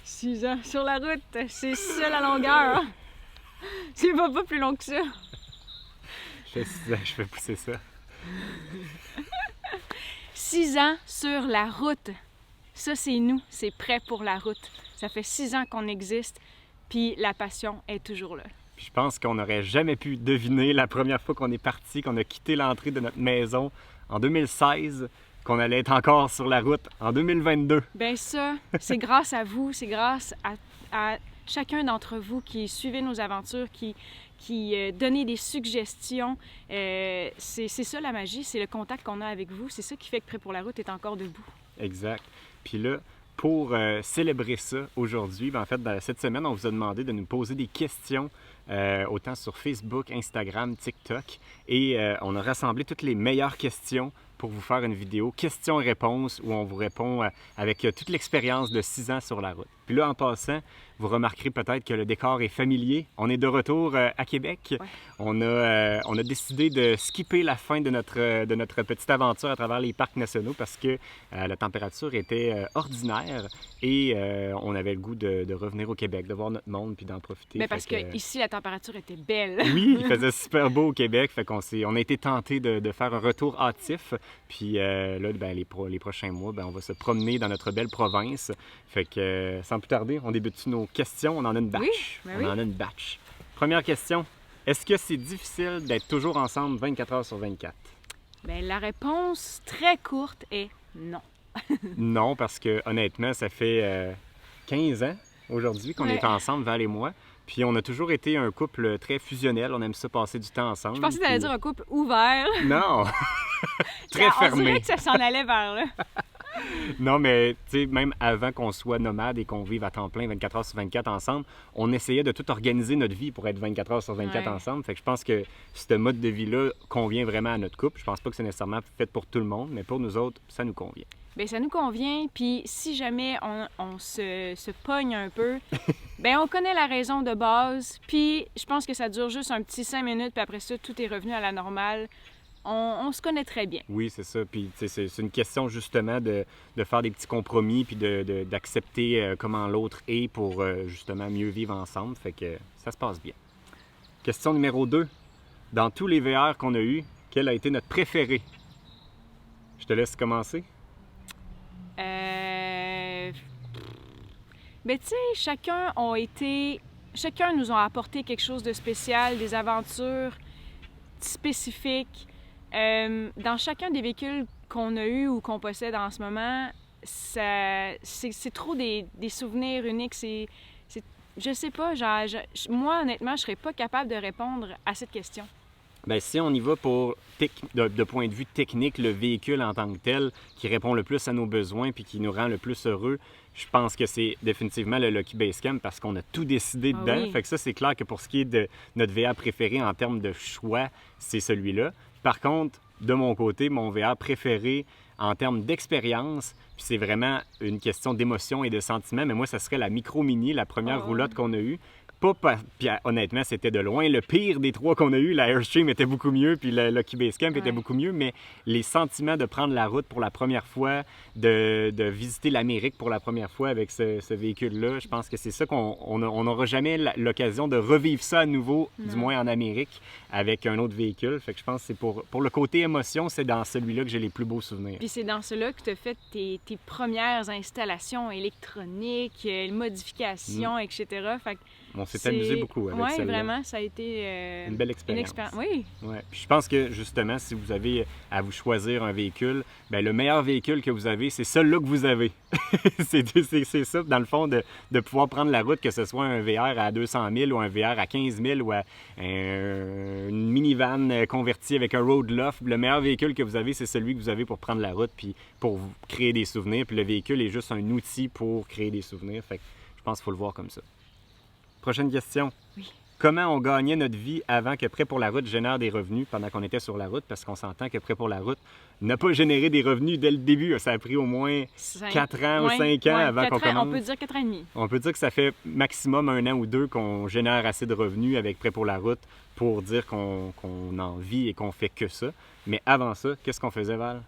6 ans sur la route, c'est ça la longueur. C'est pas plus long que ça. Je fais 6 ans, je fais pousser ça. 6 ans sur la route. Ça, c'est nous, c'est prêt pour la route. Ça fait 6 ans qu'on existe, puis la passion est toujours là. Puis je pense qu'on n'aurait jamais pu deviner la première fois qu'on est parti, qu'on a quitté l'entrée de notre maison en 2016, qu'on allait être encore sur la route en 2022. Bien ça, c'est grâce à vous, c'est grâce à chacun d'entre vous qui suivez nos aventures, qui donnez des suggestions. C'est ça la magie, c'est le contact qu'on a avec vous. C'est ça qui fait que Prêt pour la route est encore debout. Exact. Puis là, pour célébrer ça aujourd'hui, en fait, cette semaine, on vous a demandé de nous poser des questions autant sur Facebook, Instagram, TikTok. Et on a rassemblé toutes les meilleures questions pour vous faire une vidéo questions-réponses où on vous répond avec toute l'expérience de 6 ans sur la route. Puis là, en passant, vous remarquerez peut-être que le décor est familier. On est de retour à Québec. Ouais. On a décidé de skipper la fin de notre petite aventure à travers les parcs nationaux parce que la température était ordinaire et on avait le goût de revenir au Québec, de voir notre monde puis d'en profiter. Mais parce qu'ici, la température était belle. Oui, il faisait super beau au Québec. Fait on a été tentés de faire un retour hâtif. Puis là, les prochains mois, on va se promener dans notre belle province. Fait que sans plus tarder, on débute nos questions. On en a une batch. Oui, oui. On en a une batch. Première question. Est-ce que c'est difficile d'être toujours ensemble 24 heures sur 24? Bien, la réponse très courte est non. Non, parce que honnêtement, ça fait 15 ans aujourd'hui qu'on est ensemble, Val et moi. Puis on a toujours été un couple très fusionnel. On aime ça passer du temps ensemble. Je pensais que tu allais dire un couple ouvert. Non! Très fermé. On dirait que ça s'en allait vers là. Non, mais tu sais, même avant qu'on soit nomade et qu'on vive à temps plein 24 heures sur 24 ensemble, on essayait de tout organiser notre vie pour être 24 heures sur 24 ensemble. Fait que je pense que ce mode de vie-là convient vraiment à notre couple. Je pense pas que c'est nécessairement fait pour tout le monde, mais pour nous autres, ça nous convient. Bien, ça nous convient. Puis si jamais on se pogne un peu, bien, on connaît la raison de base. Puis je pense que ça dure juste un petit 5 minutes, puis après ça, tout est revenu à la normale. On se connaît très bien. Oui, c'est ça. Puis c'est une question justement de faire des petits compromis puis d'accepter comment l'autre est pour justement mieux vivre ensemble. Fait que ça se passe bien. Question numéro 2. Dans tous les VR qu'on a eus, quel a été notre préféré? Je te laisse commencer. Ben tu sais, chacun nous a apporté quelque chose de spécial, des aventures spécifiques. Dans chacun des véhicules qu'on a eus ou qu'on possède en ce moment, c'est trop des souvenirs uniques. Je sais pas, moi, honnêtement, je serais pas capable de répondre à cette question. Bien, si on y va pour, de point de vue technique, le véhicule en tant que tel, qui répond le plus à nos besoins puis qui nous rend le plus heureux, je pense que c'est définitivement le Lucky Basecamp parce qu'on a tout décidé dedans. Oui. Fait que ça, c'est clair que pour ce qui est de notre VR préféré en termes de choix, c'est celui-là. Par contre, de mon côté, mon VR préféré en termes d'expérience, puis c'est vraiment une question d'émotion et de sentiment, mais moi, ça serait la Micro Mini, la première roulotte qu'on a eue. Puis honnêtement, c'était de loin le pire des 3 qu'on a eu. La Airstream était beaucoup mieux, puis le Lucky Basecamp était beaucoup mieux, mais les sentiments de prendre la route pour la première fois, de visiter l'Amérique pour la première fois avec ce véhicule-là, je pense que c'est ça qu'on n'aura jamais l'occasion de revivre ça à nouveau, du moins en Amérique, avec un autre véhicule. Fait que je pense que c'est pour le côté émotion, c'est dans celui-là que j'ai les plus beaux souvenirs. Puis c'est dans cela que tu as fait tes premières installations électroniques, modifications, etc. Fait que on s'est amusé beaucoup avec celle-là. Oui, vraiment, ça a été une belle expérience. Oui. Ouais. Puis je pense que, justement, si vous avez à vous choisir un véhicule, bien, le meilleur véhicule que vous avez, c'est celui-là que vous avez. c'est ça, dans le fond, de pouvoir prendre la route, que ce soit un VR à 200 000 ou un VR à 15 000 ou une minivan convertie avec un road loft. Le meilleur véhicule que vous avez, c'est celui que vous avez pour prendre la route puis pour vous créer des souvenirs. Puis le véhicule est juste un outil pour créer des souvenirs. Fait que je pense qu'il faut le voir comme ça. Prochaine question. Oui. Comment on gagnait notre vie avant que Prêt pour la route génère des revenus pendant qu'on était sur la route? Parce qu'on s'entend que Prêt pour la route n'a pas généré des revenus dès le début. Ça a pris au moins 4 ans ou 5 ans avant qu'on commence. On peut dire 4 ans et demi. On peut dire que ça fait maximum 1 an ou 2 qu'on génère assez de revenus avec Prêt pour la route pour dire qu'on en vit et qu'on fait que ça. Mais avant ça, qu'est-ce qu'on faisait, Val?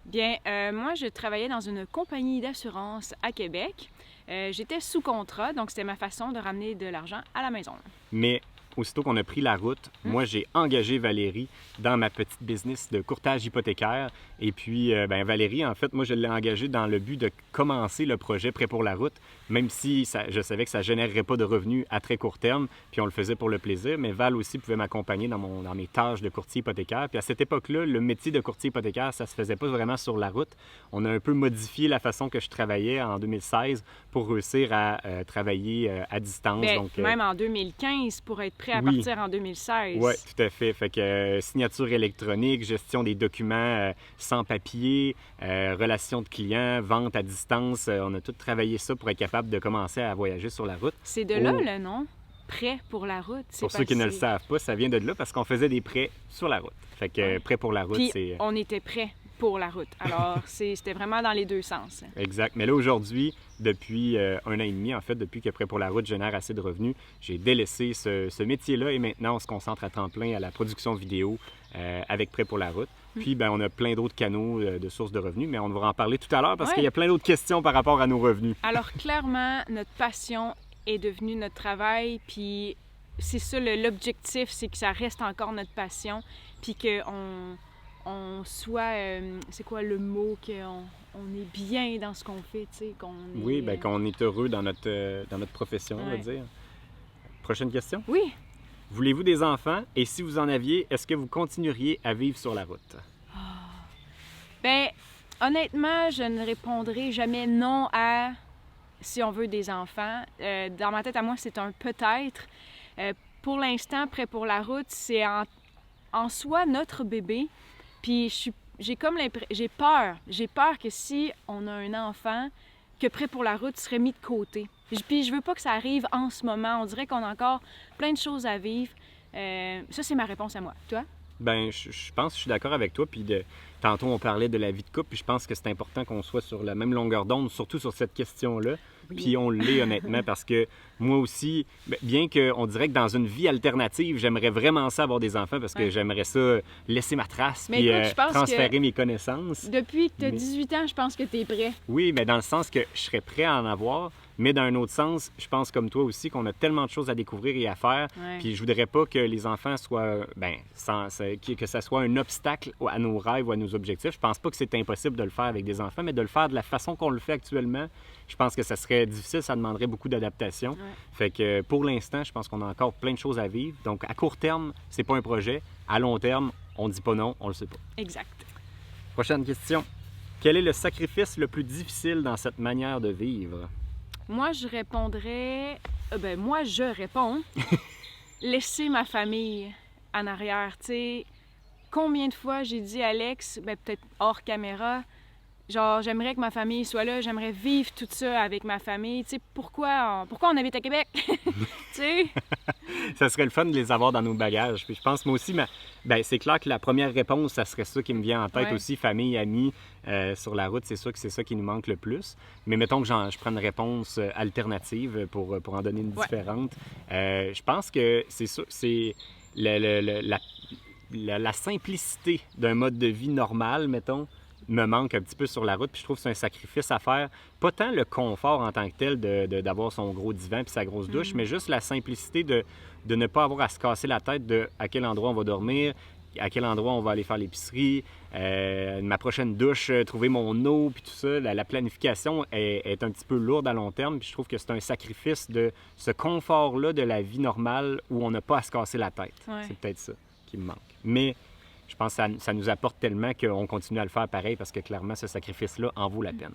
Bien, moi, je travaillais dans une compagnie d'assurance à Québec. J'étais sous contrat, donc c'était ma façon de ramener de l'argent à la maison. Mais aussitôt qu'on a pris la route, moi, j'ai engagé Valérie dans ma petite business de courtage hypothécaire. Et puis, Valérie, en fait, moi, je l'ai engagée dans le but de commencer le projet Prêt pour la route, même si je savais que ça ne générerait pas de revenus à très court terme, puis on le faisait pour le plaisir. Mais Val aussi pouvait m'accompagner dans mes tâches de courtier hypothécaire. Puis à cette époque-là, le métier de courtier hypothécaire, ça se faisait pas vraiment sur la route. On a un peu modifié la façon que je travaillais en 2016 pour réussir à travailler à distance. Donc, même en 2015 pour être prêt à partir en 2016. Oui, tout à fait. Fait que signature électronique, gestion des documents sans papier, relations de clients, vente à distance. On a tout travaillé ça pour être capable de commencer à voyager sur la route. C'est de là le nom, Prêt pour la route. Pour ceux qui ne le savent pas, ça vient de là parce qu'on faisait des prêts sur la route. Fait que Prêt pour la route, puis c'est... on était prêts pour la route. Alors, c'était vraiment dans les deux sens. Exact. Mais là, aujourd'hui, depuis 1 an et demi, en fait, depuis que Prêt pour la route génère assez de revenus, j'ai délaissé ce métier-là et maintenant, on se concentre à temps plein à la production vidéo avec Prêt pour la route. Puis, on a plein d'autres canaux de sources de revenus, mais on va en parler tout à l'heure parce qu'il y a plein d'autres questions par rapport à nos revenus. Alors, clairement, notre passion est devenue notre travail, puis c'est ça l'objectif, c'est que ça reste encore notre passion, puis qu'on soit, c'est quoi le mot, qu'on est bien dans ce qu'on fait, tu sais, qu'on est heureux dans notre profession, on va dire. Prochaine question? Oui. Voulez-vous des enfants? Et si vous en aviez, est-ce que vous continueriez à vivre sur la route? Honnêtement, je ne répondrai jamais non à si on veut des enfants. Dans ma tête à moi, c'est un peut-être. Pour l'instant, Prêt pour la route, c'est en soi notre bébé. Puis j'ai peur. J'ai peur que si on a un enfant, que Prêt pour la route serait mis de côté. Puis je veux pas que ça arrive en ce moment. On dirait qu'on a encore plein de choses à vivre. Ça, c'est ma réponse à moi. Toi? Je pense que je suis d'accord avec toi. Puis tantôt, on parlait de la vie de couple. Puis je pense que c'est important qu'on soit sur la même longueur d'onde, surtout sur cette question-là. Oui. Puis on l'est honnêtement parce que moi aussi, bien qu'on dirait que dans une vie alternative, j'aimerais vraiment ça avoir des enfants parce que j'aimerais ça laisser ma trace puis transférer mes connaissances. Depuis que tu as 18 ans, je pense que tu es prêt. Oui, mais dans le sens que je serais prêt à en avoir. Mais dans un autre sens, je pense comme toi aussi qu'on a tellement de choses à découvrir et à faire. Puis je voudrais pas que les enfants soient, que ça soit un obstacle à nos rêves ou à nos objectifs. Je pense pas que c'est impossible de le faire avec des enfants, mais de le faire de la façon qu'on le fait actuellement, je pense que ça serait difficile, ça demanderait beaucoup d'adaptation. Fait que pour l'instant, je pense qu'on a encore plein de choses à vivre. Donc à court terme, c'est pas un projet. À long terme, on dit pas non, on le sait pas. Exact. Prochaine question. Quel est le sacrifice le plus difficile dans cette manière de vivre? Moi, je répondrais... je réponds. Laisser ma famille en arrière, tu sais. Combien de fois j'ai dit à Alex, peut-être hors caméra, genre, j'aimerais que ma famille soit là, j'aimerais vivre tout ça avec ma famille. Tu sais, pourquoi on habite à Québec? Tu sais? Ça serait le fun de les avoir dans nos bagages. Puis je pense, moi aussi, c'est clair que la première réponse, ça serait ça qui me vient en tête aussi, famille, amis, sur la route, c'est sûr que c'est ça qui nous manque le plus. Mais mettons que je prenne une réponse alternative pour en donner une différente. Je pense que c'est ça, c'est la simplicité d'un mode de vie normal, mettons, me manque un petit peu sur la route, puis je trouve que c'est un sacrifice à faire. Pas tant le confort en tant que tel d'avoir son gros divan puis sa grosse douche, mais juste la simplicité de ne pas avoir à se casser la tête de à quel endroit on va dormir, à quel endroit on va aller faire l'épicerie, ma prochaine douche, trouver mon eau, puis tout ça. La planification est un petit peu lourde à long terme, puis je trouve que c'est un sacrifice de ce confort-là de la vie normale où on n'a pas à se casser la tête. C'est peut-être ça qui me manque. Mais je pense que ça nous apporte tellement qu'on continue à le faire pareil parce que clairement, ce sacrifice-là en vaut la peine.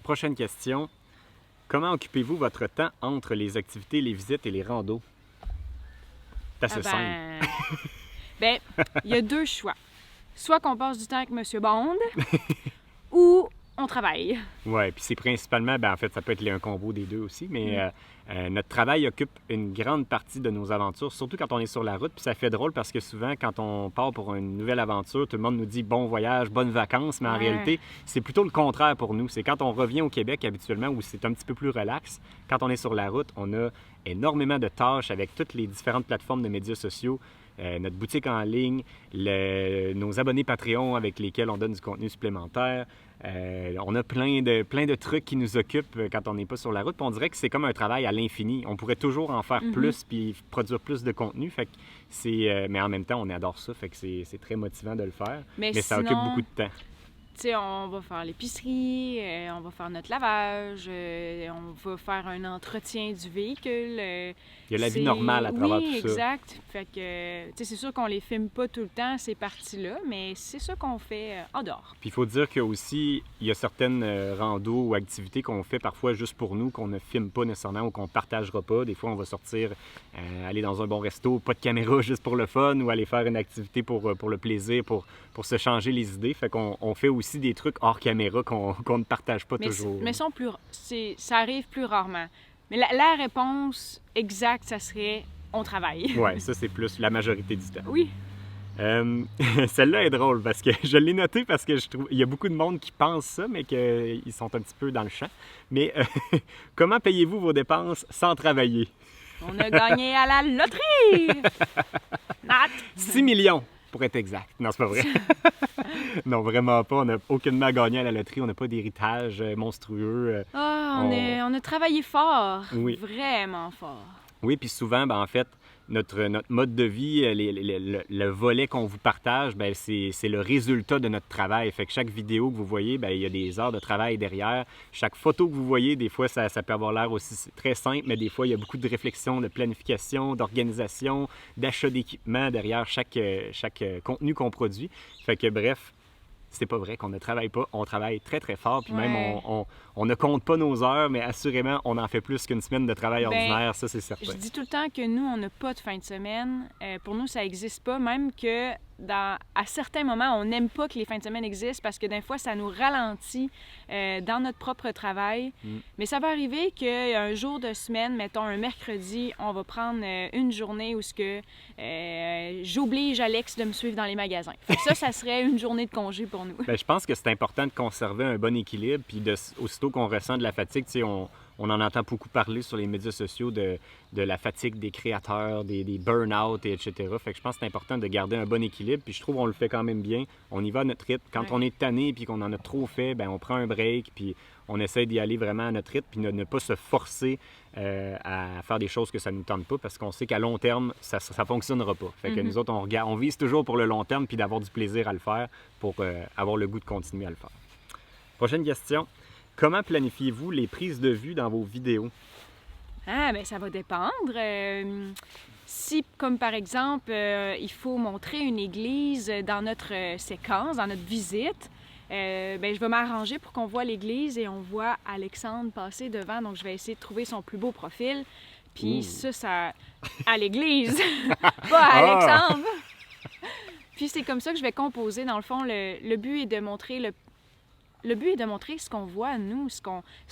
Prochaine question. Comment occupez-vous votre temps entre les activités, les visites et les randos? C'est assez simple. Il y a 2 choix. Soit qu'on passe du temps avec M. Bond ou on travaille. Oui, puis c'est principalement, en fait, ça peut être un combo des deux aussi, mais notre travail occupe une grande partie de nos aventures, surtout quand on est sur la route. Puis ça fait drôle parce que souvent, quand on part pour une nouvelle aventure, tout le monde nous dit bon voyage, bonnes vacances, mais en réalité, c'est plutôt le contraire pour nous. C'est quand on revient au Québec habituellement où c'est un petit peu plus relax. Quand on est sur la route, on a énormément de tâches avec toutes les différentes plateformes de médias sociaux. notre boutique en ligne, nos abonnés Patreon avec lesquels on donne du contenu supplémentaire. On a plein de trucs qui nous occupent quand on n'est pas sur la route. Puis on dirait que c'est comme un travail à l'infini. On pourrait toujours en faire plus puis produire plus de contenu. Fait que mais en même temps, on adore ça. Fait que c'est très motivant de le faire. Mais ça occupe beaucoup de temps. Tu sais, on va faire l'épicerie, on va faire notre lavage, on va faire un entretien du véhicule. Il y a la vie normale à travers tout ça. Oui, exact. Fait que, tu sais, c'est sûr qu'on les filme pas tout le temps, ces parties-là, mais c'est ça qu'on fait en dehors. Puis il faut dire qu'aussi, il y a certaines randos ou activités qu'on fait parfois juste pour nous, qu'on ne filme pas nécessairement ou qu'on ne partagera pas. Des fois, on va sortir, aller dans un bon resto, pas de caméra, juste pour le fun, ou aller faire une activité pour le plaisir, pour se changer les idées. Fait qu'on fait aussi des trucs hors caméra qu'on ne partage pas toujours. Mais ça arrive plus rarement. Mais la réponse exacte, ça serait « on travaille ». Oui, ça, c'est plus la majorité du temps. Oui. Celle-là est drôle parce que je l'ai notée parce que je trouve il y a beaucoup de monde qui pense ça, mais qu'ils sont un petit peu dans le champ. Mais comment payez-vous vos dépenses sans travailler? On a gagné à la loterie! 6 millions, pour être exact. Non, c'est pas vrai. Non, vraiment pas. On n'a aucunement gagné à la loterie. On n'a pas d'héritage monstrueux. On a travaillé fort. Oui. Vraiment fort. Oui, puis souvent, en fait, notre mode de vie, le volet qu'on vous partage, c'est le résultat de notre travail. Fait que chaque vidéo que vous voyez, il y a des heures de travail derrière. Chaque photo que vous voyez, des fois, ça peut avoir l'air aussi très simple, mais des fois, il y a beaucoup de réflexion, de planification, d'organisation, d'achat d'équipement derrière chaque contenu qu'on produit. Fait que bref, c'est pas vrai qu'on ne travaille pas. On travaille très, très fort. Puis même, on ne compte pas nos heures, mais assurément, on en fait plus qu'une semaine de travail ordinaire. Ça, c'est certain. Je dis tout le temps que nous, on n'a pas de fin de semaine. Pour nous, ça n'existe pas. Même que à certains moments, on n'aime pas que les fins de semaine existent parce que des fois, ça nous ralentit dans notre propre travail. Mais ça va arriver qu'un jour de semaine, mettons un mercredi, on va prendre une journée où j'oblige Alex de me suivre dans les magasins. Fait que ça serait une journée de congé pour nous. Je pense que c'est important de conserver un bon équilibre. Puis aussitôt qu'on ressent de la fatigue, on en entend beaucoup parler sur les médias sociaux de la fatigue des créateurs, des burn-out, etc. Fait que je pense que c'est important de garder un bon équilibre. Puis je trouve qu'on le fait quand même bien. On y va à notre rythme. Quand on est tanné puis qu'on en a trop fait, on prend un break puis on essaie d'y aller vraiment à notre rythme puis ne pas se forcer à faire des choses que ça ne nous tente pas parce qu'on sait qu'à long terme, ça ne fonctionnera pas. Fait que nous autres, on vise toujours pour le long terme puis d'avoir du plaisir à le faire pour avoir le goût de continuer à le faire. Prochaine question. Comment planifiez-vous les prises de vue dans vos vidéos? Ça va dépendre. Si, comme par exemple, il faut montrer une église dans notre séquence, dans notre visite, je vais m'arranger pour qu'on voit l'église et on voit Alexandre passer devant. Donc, je vais essayer de trouver son plus beau profil. Puis ça... à l'église, pas à Alexandre! Puis c'est comme ça que je vais composer. Dans le fond, le but est de montrer Le but est de montrer ce qu'on voit, nous, ce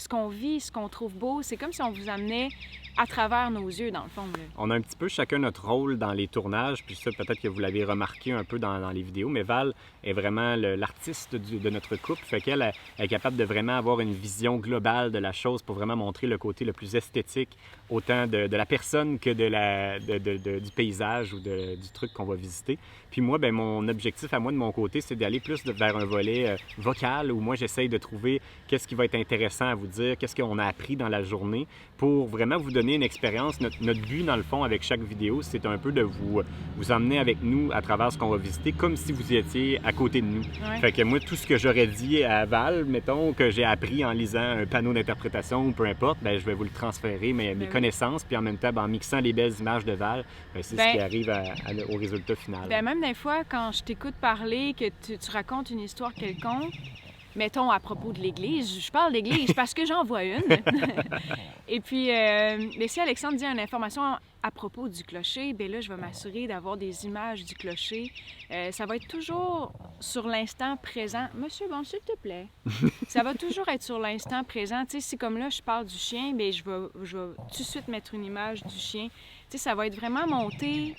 qu'on vit, ce qu'on trouve beau. C'est comme si on vous amenait à travers nos yeux, dans le fond. Là. On a un petit peu chacun notre rôle dans les tournages, puis ça, peut-être que vous l'avez remarqué un peu dans les vidéos, mais Val est vraiment l'artiste de notre couple, fait qu'elle est capable de vraiment avoir une vision globale de la chose pour vraiment montrer le côté le plus esthétique, autant de la personne que du paysage ou du truc qu'on va visiter. Puis moi, mon objectif à moi, de mon côté, c'est d'aller plus vers un volet vocal, où moi, j'essaye de trouver qu'est-ce qui va être intéressant à vous dire, qu'est-ce qu'on a appris dans la journée, pour vraiment vous donner une expérience. Notre but, dans le fond, avec chaque vidéo, c'est un peu de vous emmener avec nous à travers ce qu'on va visiter, comme si vous étiez à côté de nous. Ouais. Fait que moi, tout ce que j'aurais dit à Val, mettons, que j'ai appris en lisant un panneau d'interprétation ou peu importe, je vais vous le transférer, mes connaissances, puis en même temps, en mixant les belles images de Val, c'est ce qui arrive au résultat final. Même des fois, quand je t'écoute parler, que tu racontes une histoire quelconque, mettons à propos de l'Église, je parle d'Église parce que j'en vois une. Et puis, si Alexandre dit une information à propos du clocher, là, je vais m'assurer d'avoir des images du clocher. Ça va être toujours sur l'instant présent. Monsieur, s'il te plaît. Ça va toujours être sur l'instant présent. Tu sais, si comme là, je parle du chien, je vais tout de suite mettre une image du chien. Tu sais, ça va être vraiment monté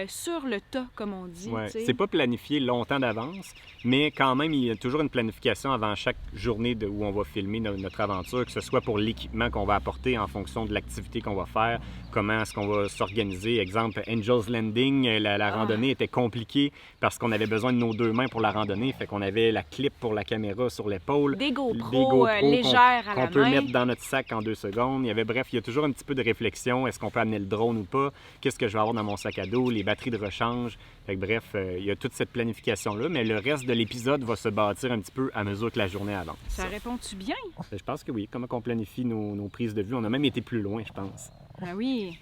sur le tas, comme on dit. Ouais. Tu sais. C'est pas planifié longtemps d'avance, mais quand même, il y a toujours une planification avant chaque journée où on va filmer notre aventure, que ce soit pour l'équipement qu'on va apporter en fonction de l'activité qu'on va faire, comment est-ce qu'on va s'organiser. Exemple, Angel's Landing, la randonnée était compliquée parce qu'on avait besoin de nos 2 mains pour la randonnée, fait qu'on avait la clip pour la caméra sur l'épaule. Des GoPros légères à la main. Qu'on peut mettre dans notre sac en 2 secondes. Bref, il y a toujours un petit peu de réflexion. Est-ce qu'on peut amener le drone ou pas? Qu'est-ce que je vais avoir dans mon sac à dos? Les batteries de rechange. Fait que bref, il y a toute cette planification-là, mais le reste de l'épisode va se bâtir un petit peu à mesure que la journée avance. Ça répond-tu bien? Je pense que oui. Comment on planifie nos prises de vue? On a même été plus loin, je pense. Ah oui.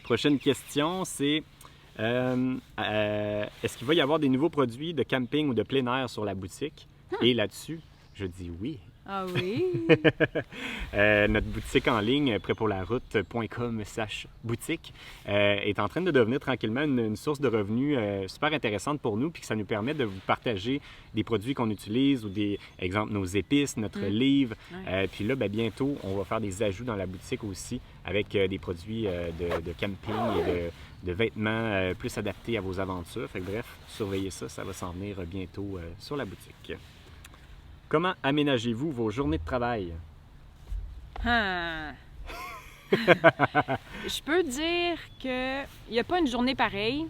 Prochaine question, c'est est-ce qu'il va y avoir des nouveaux produits de camping ou de plein air sur la boutique? Et là-dessus, je dis oui. Ah oui? Notre boutique en ligne, prêtpourlaroute.com/boutique, est en train de devenir tranquillement une source de revenus super intéressante pour nous, puis que ça nous permet de vous partager des produits qu'on utilise ou des, exemple, nos épices, notre livre. Ouais. Puis là, bientôt, on va faire des ajouts dans la boutique aussi avec des produits de camping et de vêtements plus adaptés à vos aventures. Fait que bref, surveillez ça, ça va s'en venir bientôt sur la boutique. Comment aménagez-vous vos journées de travail? Je peux dire qu'il n'y a pas une journée pareille.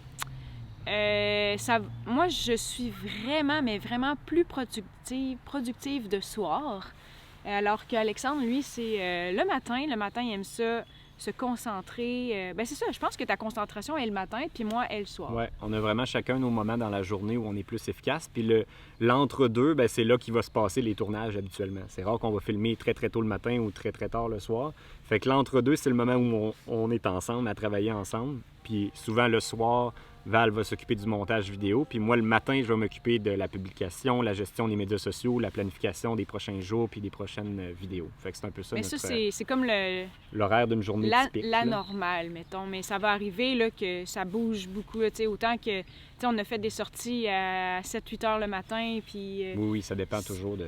Moi, je suis vraiment plus productive de soir. Alors qu'Alexandre, lui, c'est le matin. Le matin, il aime ça, se concentrer. C'est ça, je pense que ta concentration est le matin, puis moi, est le soir. Oui, on a vraiment chacun nos moments dans la journée où on est plus efficace. Puis l'entre-deux, c'est là qu'il va se passer les tournages habituellement. C'est rare qu'on va filmer très tôt le matin ou très tard le soir. Fait que l'entre-deux, c'est le moment où on est ensemble, à travailler ensemble. Puis souvent le soir, Val va s'occuper du montage vidéo, puis moi, le matin, je vais m'occuper de la publication, la gestion des médias sociaux, la planification des prochains jours, puis des prochaines vidéos. Fait que c'est un peu ça. Mais ça, c'est comme l'horaire d'une journée typique. La normale, mettons. Mais ça va arriver là, que ça bouge beaucoup. Là, autant que on a fait des sorties à 7-8 heures le matin, puis... Oui, ça dépend toujours de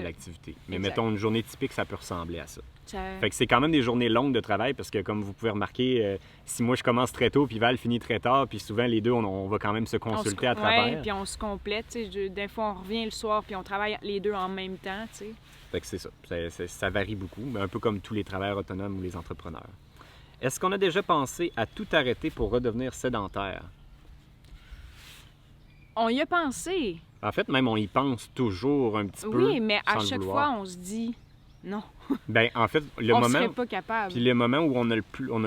l'activité. Mais exact. Mettons, une journée typique, ça peut ressembler à ça. Ça... Fait que c'est quand même des journées longues de travail parce que, comme vous pouvez remarquer, si moi je commence très tôt puis Val finit très tard, puis souvent les deux, on va quand même se consulter à travers. Oui, puis on se complète. Des fois, on revient le soir puis on travaille les deux en même temps. T'sais. Fait que c'est ça. Ça varie beaucoup, mais un peu comme tous les travailleurs autonomes ou les entrepreneurs. Est-ce qu'on a déjà pensé à tout arrêter pour redevenir sédentaire? On y a pensé. En fait, même on y pense toujours un petit peu. Oui, mais à chaque fois, on se dit non. En fait, on serait pas capable. Puis le moment où on a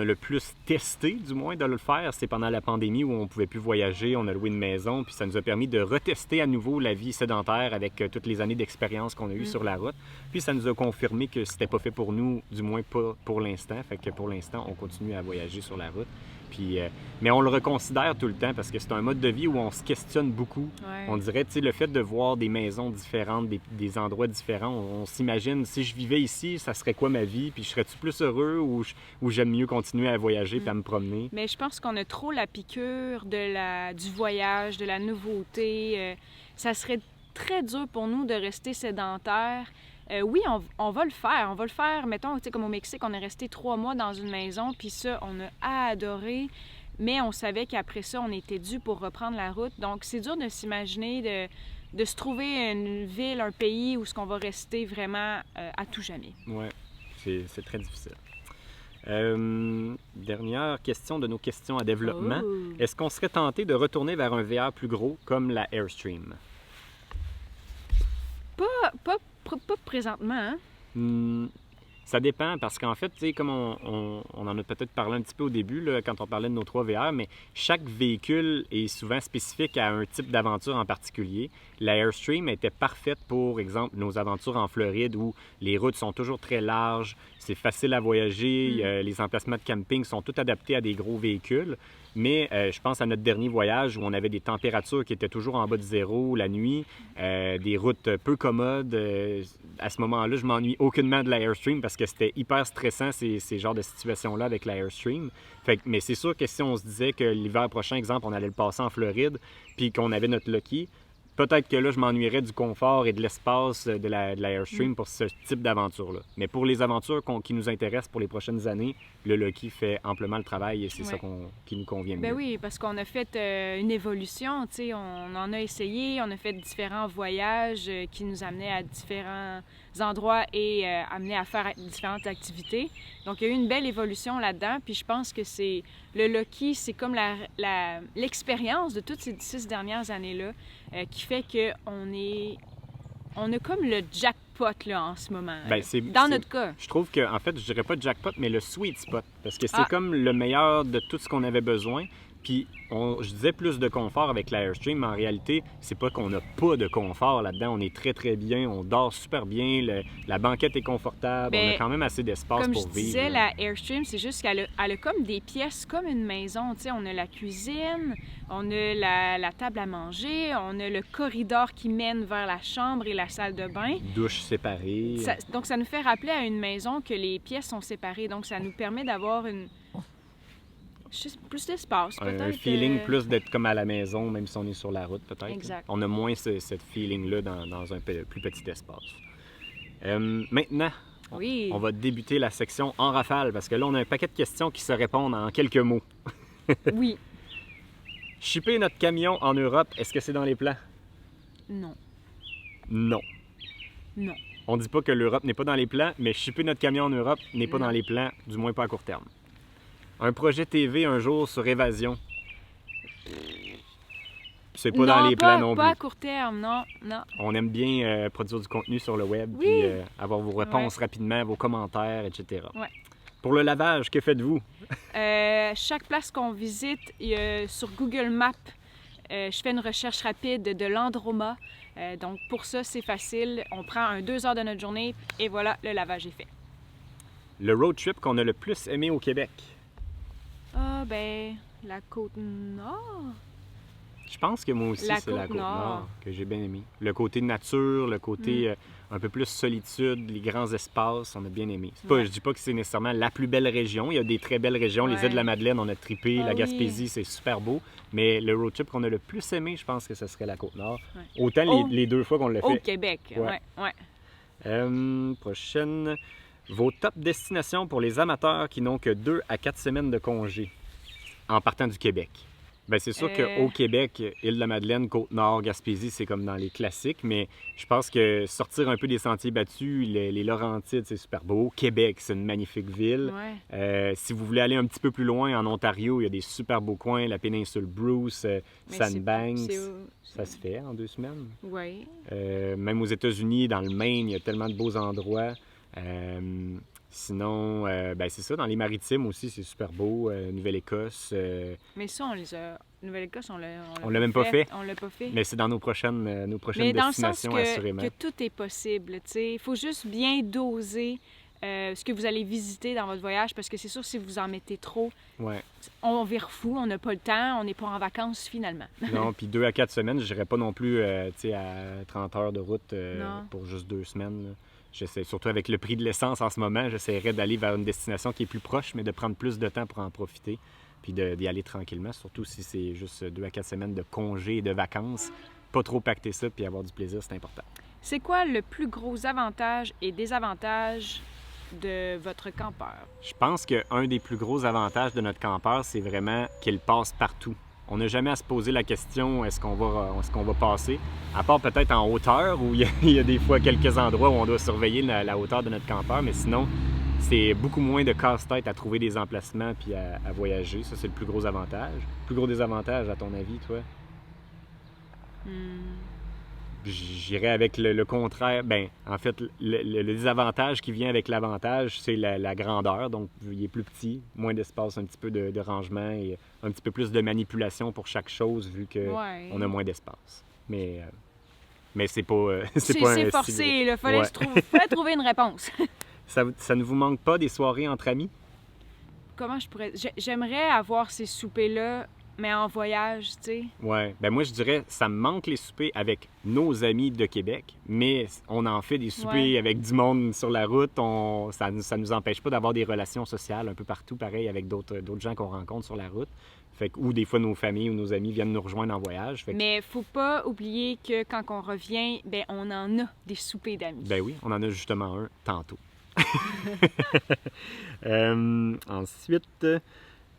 le plus testé, du moins, de le faire, c'est pendant la pandémie où on pouvait plus voyager, on a loué une maison, puis ça nous a permis de retester à nouveau la vie sédentaire avec toutes les années d'expérience qu'on a eues sur la route. Puis ça nous a confirmé que c'était pas fait pour nous, du moins pas pour l'instant. Fait que pour l'instant, on continue à voyager sur la route. Puis, mais on le reconsidère tout le temps parce que c'est un mode de vie où on se questionne beaucoup. Ouais. On dirait, tu sais, le fait de voir des maisons différentes, des endroits différents, on s'imagine, si je vivais ici, ça serait quoi ma vie? Puis je serais-tu plus heureux ou j'aime mieux continuer à voyager puis à me promener? Mais je pense qu'on a trop la piqûre du voyage, de la nouveauté. Ça serait très dur pour nous de rester sédentaire. Oui, on va le faire. On va le faire, mettons, comme au Mexique, on est resté 3 mois dans une maison, puis ça, on a adoré, mais on savait qu'après ça, on était dû pour reprendre la route. Donc, c'est dur de s'imaginer de se trouver une ville, un pays où ce qu'on va rester vraiment à tout jamais. Oui, c'est très difficile. Dernière question de nos questions à développement. Oh. Est-ce qu'on serait tenté de retourner vers un VR plus gros comme la Airstream? Pas présentement, hein? Ça dépend parce qu'en fait, tu sais, comme on en a peut-être parlé un petit peu au début, là, quand on parlait de nos 3 VR, mais chaque véhicule est souvent spécifique à un type d'aventure en particulier. La Airstream était parfaite pour, exemple, nos aventures en Floride où les routes sont toujours très larges, c'est facile à voyager, les emplacements de camping sont tous adaptés à des gros véhicules. Mais je pense à notre dernier voyage où on avait des températures qui étaient toujours en bas de zéro la nuit, des routes peu commodes. À ce moment-là, je m'ennuie aucunement de la Airstream parce que c'était hyper stressant ces genres de situations-là avec la Airstream. Mais c'est sûr que si on se disait que l'hiver prochain, exemple, on allait le passer en Floride puis qu'on avait notre Lucky, peut-être que là, je m'ennuierais du confort et de l'espace de la Airstream pour ce type d'aventure-là. Mais pour les aventures qui nous intéressent pour les prochaines années, le Lucky fait amplement le travail et c'est ça qui nous convient mieux. Oui, parce qu'on a fait une évolution, tu sais, on en a essayé, on a fait différents voyages qui nous amenaient à différents endroits et amenaient à faire différentes activités. Donc, il y a eu une belle évolution là-dedans, puis je pense que c'est le Lucky, c'est comme l'expérience de toutes ces 6 dernières années-là qui fait qu'on a comme le jackpot là, en ce moment, dans notre cas. Je trouve que, en fait, je dirais pas jackpot, mais le sweet spot, parce que c'est comme le meilleur de tout ce qu'on avait besoin. Puis, je disais plus de confort avec l'Airstream, mais en réalité, c'est pas qu'on n'a pas de confort là-dedans. On est très, très bien, on dort super bien, la banquette est confortable, on a quand même assez d'espace pour vivre. Comme je disais, la Airstream, c'est juste qu'elle a comme des pièces, comme une maison. Tu sais, on a la cuisine, on a la table à manger, on a le corridor qui mène vers la chambre et la salle de bain. Douche séparée. Donc, ça nous fait rappeler à une maison que les pièces sont séparées. Donc, ça nous permet d'avoir plus d'espace, peut-être. Un feeling plus d'être comme à la maison, même si on est sur la route, peut-être. Exact. On a moins ce feeling-là dans un plus petit espace. Maintenant, on va débuter la section en rafale, parce que là, on a un paquet de questions qui se répondent en quelques mots. Oui. Shipper notre camion en Europe, est-ce que c'est dans les plans? Non. Non. Non. On dit pas que l'Europe n'est pas dans les plans, mais shipper notre camion en Europe n'est pas dans les plans, du moins pas à court terme. Un projet TV un jour sur Évasion. C'est pas dans les plans non plus. Pas à court terme, non. On aime bien produire du contenu sur le web, puis avoir vos réponses rapidement, vos commentaires, etc. Ouais. Pour le lavage, que faites-vous? Chaque place qu'on visite, sur Google Maps, je fais une recherche rapide de l'Androma. Donc pour ça, c'est facile. On prend 2 heures de notre journée et voilà, le lavage est fait. Le road trip qu'on a le plus aimé au Québec? La Côte-Nord. Je pense que moi aussi, c'est la Côte-Nord que j'ai bien aimé. Le côté nature, le côté un peu plus solitude, les grands espaces, on a bien aimé. Je dis pas que c'est nécessairement la plus belle région. Il y a des très belles régions. Les Îles-de-la-Madeleine, on a trippé. La Gaspésie, c'est super beau. Mais le road trip qu'on a le plus aimé, je pense que ce serait la Côte-Nord. Ouais. Autant les 2 fois qu'on l'a fait. Au Québec, Prochaine. Vos top destinations pour les amateurs qui n'ont que 2 à 4 semaines de congé en partant du Québec. Bien, c'est sûr qu'au Québec, Île-de-la-Madeleine, Côte-Nord, Gaspésie, c'est comme dans les classiques, mais je pense que sortir un peu des sentiers battus, les Laurentides, c'est super beau. Québec, c'est une magnifique ville. Ouais. Si vous voulez aller un petit peu plus loin, en Ontario, il y a des super beaux coins, la péninsule Bruce, Sandbanks. Ça se fait en 2 semaines. Oui. Même aux États-Unis, dans le Maine, il y a tellement de beaux endroits. Sinon, c'est ça, dans les maritimes aussi, c'est super beau. Nouvelle-Écosse. Mais ça, on les a. Nouvelle-Écosse, on l'a même pas fait. On l'a pas fait. Mais c'est dans nos prochaines Mais dans destinations, le sens assurément. que tout est possible. Il faut juste bien doser ce que vous allez visiter dans votre voyage, parce que c'est sûr, si vous en mettez trop, on vire fou, on n'a pas le temps, on n'est pas en vacances finalement. Non, puis 2 à 4 semaines, je n'irais pas non plus à 30 heures de route pour juste 2 semaines. Là. J'essaie, surtout avec le prix de l'essence en ce moment, j'essaierais d'aller vers une destination qui est plus proche, mais de prendre plus de temps pour en profiter, puis d'y aller tranquillement, surtout si c'est juste 2 à 4 semaines de congés et de vacances. Pas trop pacter ça, puis avoir du plaisir, c'est important. C'est quoi le plus gros avantage et désavantage de votre campeur? Je pense qu'un des plus gros avantages de notre campeur, c'est vraiment qu'il passe partout. On n'a jamais à se poser la question est-ce qu'on va passer, à part peut-être en hauteur, où il y a des fois quelques endroits où on doit surveiller la hauteur de notre campeur, mais sinon, c'est beaucoup moins de casse-tête à trouver des emplacements puis à voyager. Ça, c'est le plus gros avantage. Le plus gros désavantage, à ton avis, toi? J'irais avec le contraire. Ben, en fait, le désavantage qui vient avec l'avantage, c'est la grandeur. Donc, il est plus petit, moins d'espace, un petit peu de rangement et un petit peu plus de manipulation pour chaque chose, vu qu'on a moins d'espace. Mais c'est pas c'est pas c'est forcé, il fallait trouver une réponse. Ça ne vous manque pas des soirées entre amis? Comment je pourrais... J'aimerais avoir ces soupers-là mais en voyage, tu sais. Ouais. Ben moi, je dirais, ça me manque les soupers avec nos amis de Québec, mais on en fait des soupers Ouais. avec du monde sur la route. Ça nous empêche pas d'avoir des relations sociales un peu partout, pareil, avec d'autres gens qu'on rencontre sur la route. Fait que, ou des fois, nos familles ou nos amis viennent nous rejoindre en voyage. Fait que, Mais faut pas oublier que quand on revient, ben on en a des soupers d'amis. ben oui, on en a justement un tantôt. Ensuite,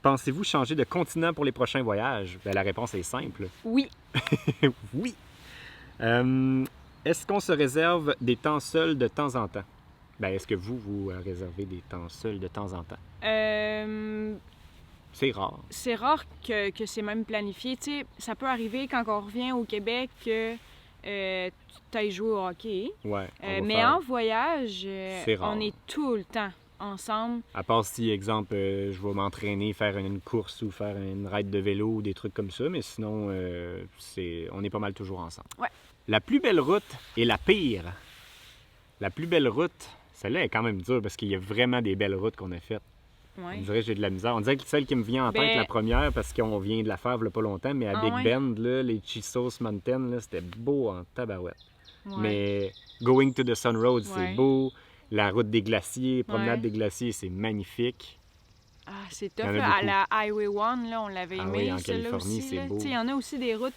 pensez-vous changer de continent pour les prochains voyages? Ben, la réponse est simple. Oui. Oui. Est-ce qu'on se réserve des temps seuls de temps en temps? Ben, est-ce que vous réservez des temps seuls de temps en temps? C'est rare. C'est rare que c'est même planifié. Tu sais, ça peut arriver quand on revient au Québec que tu ailles jouer au hockey. Ouais. Mais en voyage, C'est rare. on est tout le temps ensemble. À part si, exemple, je vais m'entraîner, faire une course ou faire une ride de vélo ou des trucs comme ça, mais sinon, on est pas mal toujours ensemble. Ouais. La plus belle route et la pire. La plus belle route, celle-là est quand même dure parce qu'il y a vraiment des belles routes qu'on a faites. Ouais. On dirait que j'ai de la misère. On dirait que celle qui me vient en tête, Ben- la première, parce qu'on vient de la faire il y a pas longtemps, mais à Ah Big ouais? Bend, là, les Chisos Mountain, là, c'était beau en tabarouette. Ouais. Mais Going to the Sun Road, Ouais. c'est beau. La route des glaciers, promenade Ouais. des glaciers, c'est magnifique. Ah, c'est Il y tough. en a là. À beaucoup. la Highway 1, là, on l'avait Ah aimé, oui, en celle-là Californie, aussi. c'est là. beau. Tu sais, il y en a aussi des routes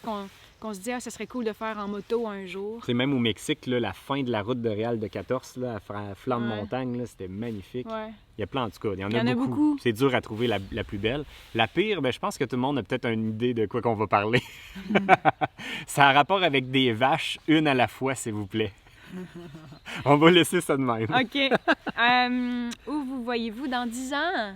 qu'on se dit, ah, ça serait cool de faire en moto un jour. C'est même au Mexique, là, la fin de la route de Real de 14, là, à flanc de Ouais. montagne, là, c'était magnifique. Ouais. Il y a plein, en tout cas. Il y en Il y en a a beaucoup. beaucoup. C'est dur à trouver la plus belle. La pire, ben, je pense que tout le monde a peut-être une idée de quoi qu'on va parler. Ça a rapport avec des vaches, une à la fois, s'il vous plaît. On va laisser ça de même. OK. Où vous voyez-vous dans 10 ans?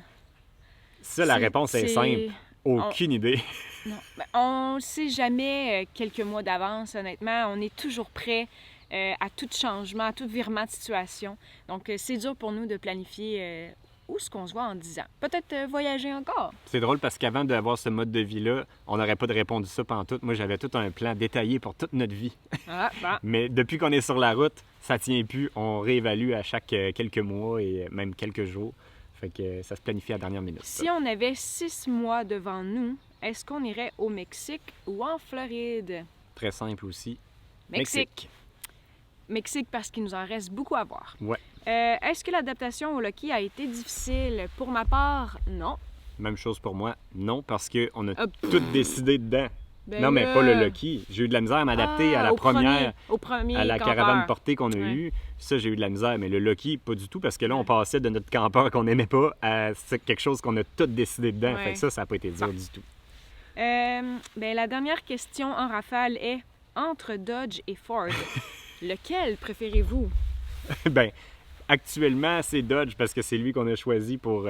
Ça, la réponse est simple. Aucune idée. Non. Ben, on ne sait jamais quelques mois d'avance, honnêtement. On est toujours prêt à tout changement, à tout virement de situation. Donc, c'est dur pour nous de planifier où est-ce qu'on se voit en 10 ans. Peut-être voyager encore. C'est drôle parce qu'avant d'avoir ce mode de vie-là, on n'aurait pas de répondu ça pantoute. Moi, j'avais tout un plan détaillé pour toute notre vie. Ah, bon. Mais depuis qu'on est sur la route, ça tient plus. On réévalue à chaque quelques mois et même quelques jours. Fait que ça se planifie à la dernière minute. ça. Si on avait 6 mois devant nous, est-ce qu'on irait au Mexique ou en Floride? Très simple aussi. Mexique parce qu'il nous en reste beaucoup à voir. Ouais. Est-ce que l'adaptation au Loki a été difficile? Pour ma part, non. Même chose pour moi. Non, parce qu'on a Hop. tout décidé dedans. Ben non, mais là- pas le Lucky. J'ai eu de la misère à m'adapter à la au première, au premier à la campeur. caravane portée qu'on a Ouais. eue. Ça, j'ai eu de la misère. Mais le Lucky, pas du tout, parce que là, on Ouais. passait de notre campeur qu'on n'aimait pas à quelque chose qu'on a tout décidé dedans. Ouais. Fait que ça n'a pas été dur du tout. Ben, la dernière question en rafale est entre Dodge et Ford, lequel préférez-vous? Ben, actuellement, c'est Dodge parce que c'est lui qu'on a choisi pour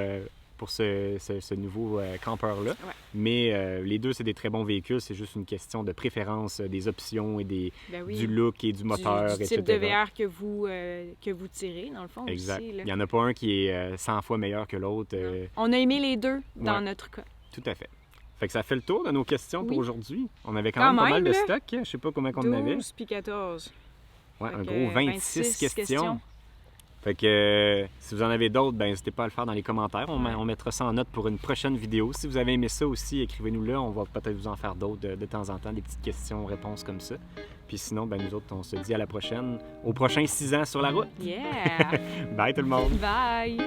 ce nouveau campeur-là. Ouais. Mais les deux, c'est des très bons véhicules. C'est juste une question de préférence, des options et Ben oui, du look et du moteur, du etc. type de VR que vous tirez, dans le fond, Exact. aussi. Là. Il n'y en a pas un qui est 100 fois meilleur que l'autre. On a aimé les deux dans Ouais. notre cas. Tout à fait. Fait que ça fait le tour de nos questions Oui. pour aujourd'hui. On avait quand Quand même pas mal même, de là. stock. Je sais pas combien qu'on en avait. 12 puis 14. Ouais, Fait un que, gros 26 questions. questions. Fait que si vous en avez d'autres, ben n'hésitez pas à le faire dans les commentaires. On mettra ça en note pour une prochaine vidéo. Si vous avez aimé ça aussi, écrivez-nous là. On va peut-être vous en faire d'autres de temps en temps, des petites questions-réponses comme ça. Puis sinon, ben nous autres, on se dit à la prochaine, au prochain 6 ans sur la route. Yeah! Bye tout le monde! Bye!